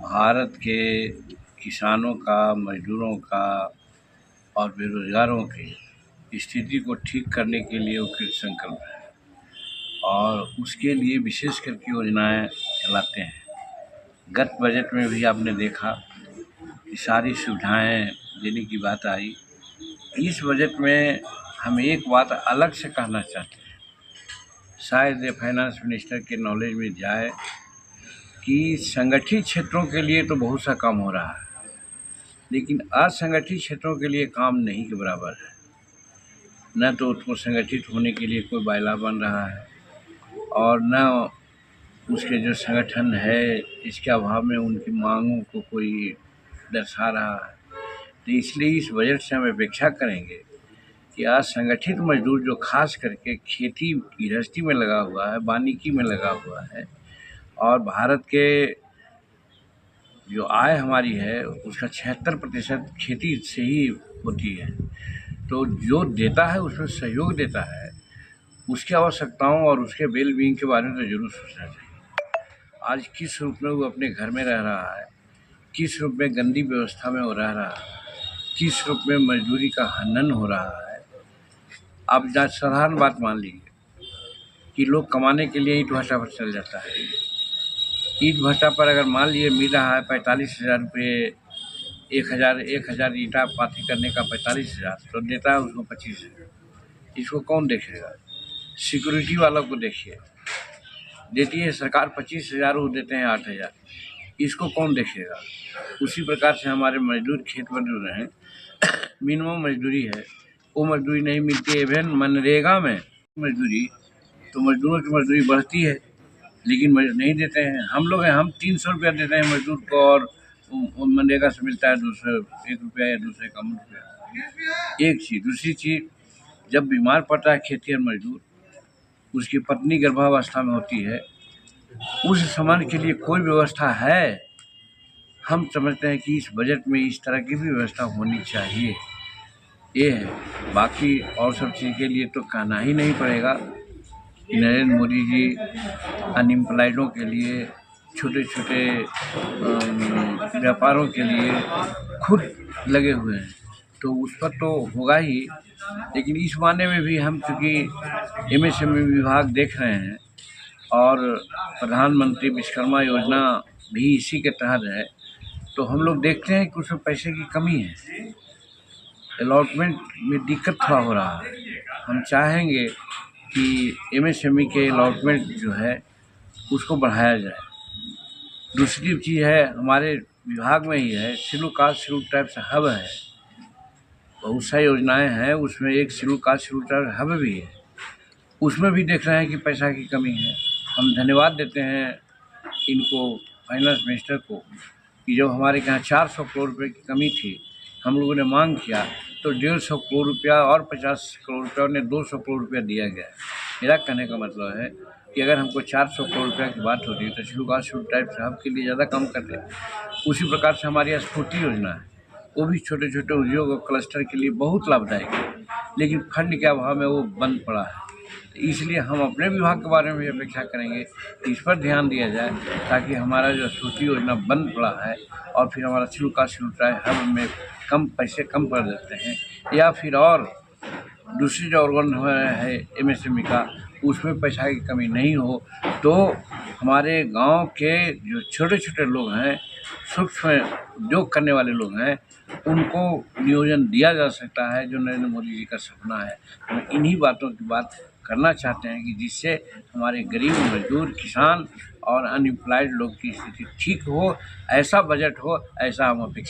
भारत के किसानों का, मज़दूरों का और बेरोज़गारों की स्थिति को ठीक करने के लिए वो कृतसंकल्प है और उसके लिए विशेष करके योजनाएँ चलाते हैं। गत बजट में भी आपने देखा कि सारी सुविधाएँ देने की बात आई। इस बजट में हम एक बात अलग से कहना चाहते हैं, शायद ये फाइनेंस मिनिस्टर के नॉलेज में जाए कि संगठित क्षेत्रों के लिए तो बहुत सा काम हो रहा है, लेकिन असंगठित क्षेत्रों के लिए काम नहीं के बराबर है। न तो उसको संगठित होने के लिए कोई बायला बन रहा है और न उसके जो संगठन है इसके अभाव में उनकी मांगों को कोई दर्शा रहा है। तो इसलिए इस बजट से हम अपेक्षा करेंगे कि असंगठित मजदूर जो खास करके खेती गृहस्थी में लगा हुआ है, वानिकी में लगा हुआ है और भारत के जो आय हमारी है उसका 76% खेती से ही होती है, तो जो देता है उसमें सहयोग देता है, उसकी आवश्यकताओं और उसके वेल बीइंग के बारे में तो ज़रूर सोचना चाहिए। आज किस रूप में वो अपने घर में रह रहा है, किस रूप में गंदी व्यवस्था में वो रह रहा है, किस रूप में मजदूरी का हनन हो रहा है। आप साधारण बात मान लीजिए कि लोग कमाने के लिए ईंट भट्टा पर चल जाता है। ईंट भट्टा पर अगर मान लीजिए मिल रहा है 45,000 रुपये, 1,000 ईंटा पाथी करने का 45,000, तो देता है उसको 25,000। इसको कौन देखेगा? सिक्योरिटी वालों को देखिए, देती है सरकार 25,000, वो देते हैं 8,000। इसको कौन देखेगा? उसी प्रकार से हमारे मजदूर, खेत मजदूर हैं, मिनिमम मजदूरी है, वो मजदूरी नहीं मिलती है। इवन मनरेगा में मजदूरी, तो मजदूरों की मजदूरी बढ़ती है लेकिन नहीं देते हैं। हम लोग हैं, हम 300 रुपया देते हैं मजदूर को और मनरेगा से मिलता है 1 रुपया या 2 से कम रुपया। एक चीज़। दूसरी चीज़, जब बीमार पड़ता है खेतिहर मजदूर, उसकी पत्नी गर्भावस्था में होती है, उस समय के लिए कोई व्यवस्था है? हम समझते हैं कि इस बजट में इस तरह की भी व्यवस्था होनी चाहिए। ये है। बाकी और सब चीज़ के लिए तो कहना ही नहीं पड़ेगा। नरेंद्र मोदी जी अनएम्प्लॉयडों के लिए, छोटे छोटे व्यापारों के लिए खुद लगे हुए हैं, तो उस पर तो होगा ही। लेकिन इस मायने में भी हम चूँकि MSME विभाग देख रहे हैं और प्रधानमंत्री विश्वकर्मा योजना भी इसी के तहत है, तो हम लोग देखते हैं कि उसमें पैसे की कमी है, अलॉटमेंट में दिक्कत थोड़ा हो रहा है। हम चाहेंगे कि MSME के अलॉटमेंट जो है उसको बढ़ाया जाए। दूसरी चीज़ है, हमारे विभाग में ही है, schedule caste schedule tribes hub है, बहुत सारी योजनाएं हैं, उसमें एक schedule caste schedule tribe hub भी है। उसमें भी देख रहे हैं कि पैसा की कमी है। हम धन्यवाद देते हैं इनको, फाइनेंस मिनिस्टर को, कि जब हमारे यहाँ 400 करोड़ रुपये की कमी थी, हम लोगों ने मांग किया तो 150 करोड़ रुपया और 50 करोड़ रुपया उन्हें 200 करोड़ रुपया दिया गया। मेरा कहने का मतलब है कि अगर हमको 400 करोड़ रुपया की बात होती तो शेड्यूल कास्ट शेड्यूल ट्राइब साहब के लिए ज़्यादा कम करते। उसी प्रकार से हमारी स्फूर्ति योजना है, वो भी छोटे छोटे उद्योग और क्लस्टर के लिए बहुत लाभदायक है, लेकिन फंड के अभाव में वो बंद पड़ा है। इसलिए हम अपने विभाग के बारे में भी अपेक्षा करेंगे कि इस पर ध्यान दिया जाए, ताकि हमारा जो स्फूर्ति योजना बंद पड़ा है और फिर हमारा schedule caste schedule tribe hub में कम पैसे कम पड़ जाते हैं, या फिर और दूसरी जो ऑर्गन है MSME का, उसमें पैसा की कमी नहीं हो, तो हमारे गांव के जो छोटे छोटे लोग हैं, सूक्ष्म उद्योग करने वाले लोग हैं, उनको नियोजन दिया जा सकता है, जो नरेंद्र मोदी जी का सपना है। हम इन्हीं बातों की बात करना चाहते हैं कि जिससे हमारे गरीब मजदूर, किसान और अनएम्प्लॉयड लोग की स्थिति ठीक हो, ऐसा बजट हो, ऐसा हम अपेक्षा